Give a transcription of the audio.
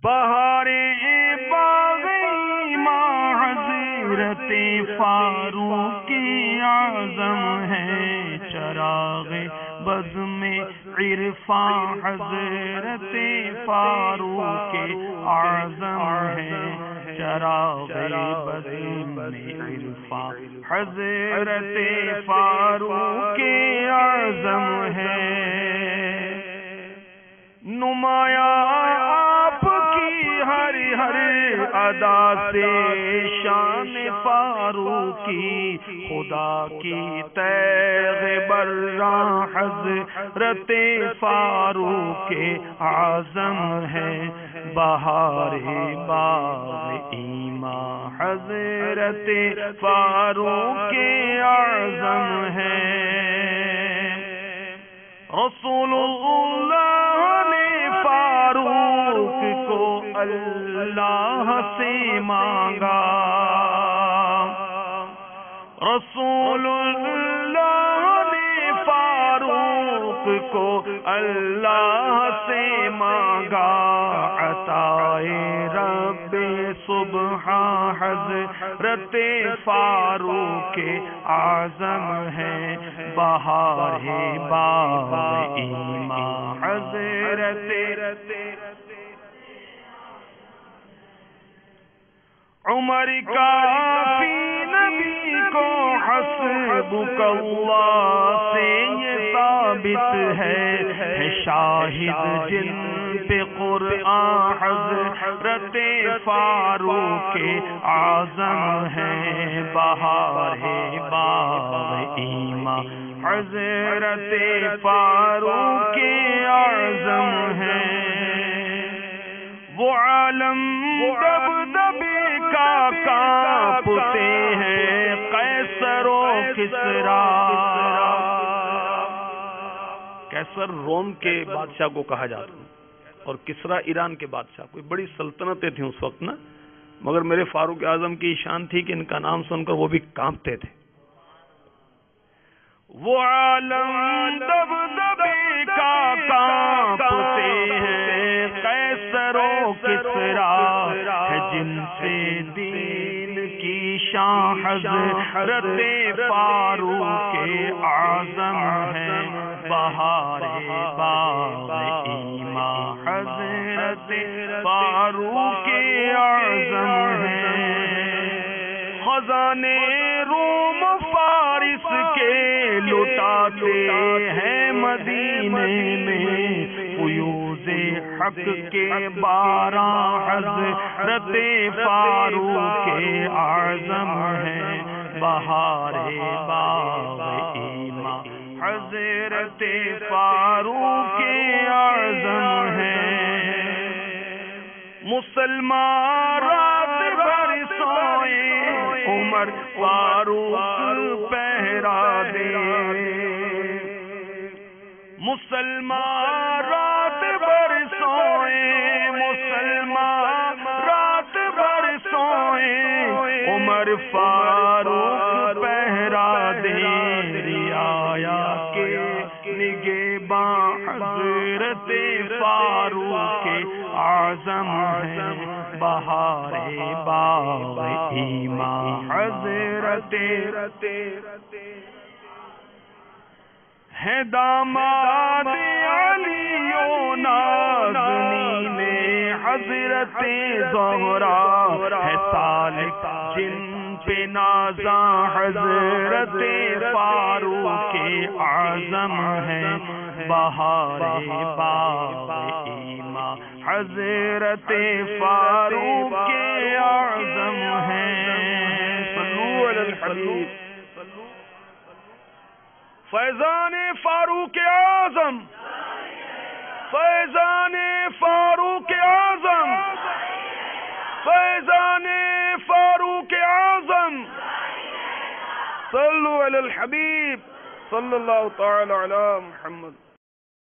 بہار باغ ماں حضرت فاروق اعظم ہے، چراغ بزم عرفاں حضرت فاروق اعظم ہے، چراغ بزم عرفاں حضرت فاروق اعظم ہے۔ نمایاں آپ کی ہر ہر ادا سے شان فاروقی، خدا کی تیغ براں حضرت فاروق اعظم ہے، بہار باغ ایماں حضرت فاروق اعظم ہے۔ رسول اللہ نے فاروق کو اللہ سے مانگا، رسول اللہ نے فاروق کو اللہ سے مانگا، عطائے رب سبحان حضرت فاروق اعظم ہے، بہار باغ ایماں حضرت۔ عمر کافی نبی کو حسبک اللہ سے یہ ثابت ہے، شاہد جن پہ قرآن حضرت فاروق اعظم ہے، بہار باغ ایماں حضرت فاروق اعظم ہے۔ وہ عالم دبدبے کا کانپتے ہیں، قیصر و کسریٰ، قیصر روم کے بادشاہ کو کہا جاتا ہے اور کسریٰ ایران کے بادشاہ، کوئی بڑی سلطنتیں تھیں اس وقت نا، مگر میرے فاروق اعظم کی شان تھی کہ ان کا نام سن کر وہ بھی کانپتے تھے۔ وہ عالم دبدبے کا کانپتے ہیں، قیصر و کسریٰ ہے جن سے دین کی شان حضرت فاروق اعظم ہے، بہار باغ ایماں حضرت فاروق اعظم ہے۔ خزانے روم فارس کے لٹاتے ہیں مدینے میں، فیوز حق کے باراں حضرت فاروق اعظم ہے، بہار باغ ایماں حضرت فاروق اعظم ہے۔ مسلمان رات بھر سوئے، عمر فاروق پہرا دے، مسلمان رات بھر سوئے، مسلمان رات بھر سوئے، عمر فاروق پہرا دے، رعایا کے نگہباں حضرت فاروق اعظم ہے، بہار باغ ایماں حضرت ہے، داماد علی و نازنین حضرت زہرا ہے، سالک جن پہ نازاں حضرت فاروق اعظم ہے، بہار باغ ایماں حضرت فاروق اعظم ہے۔ صلو علی الحبیب۔ فیضان فاروق اعظم، فیضان فاروق اعظم، فیضان فاروق اعظم، صلو علی الحبیب صلی اللہ تعالی علی محمد۔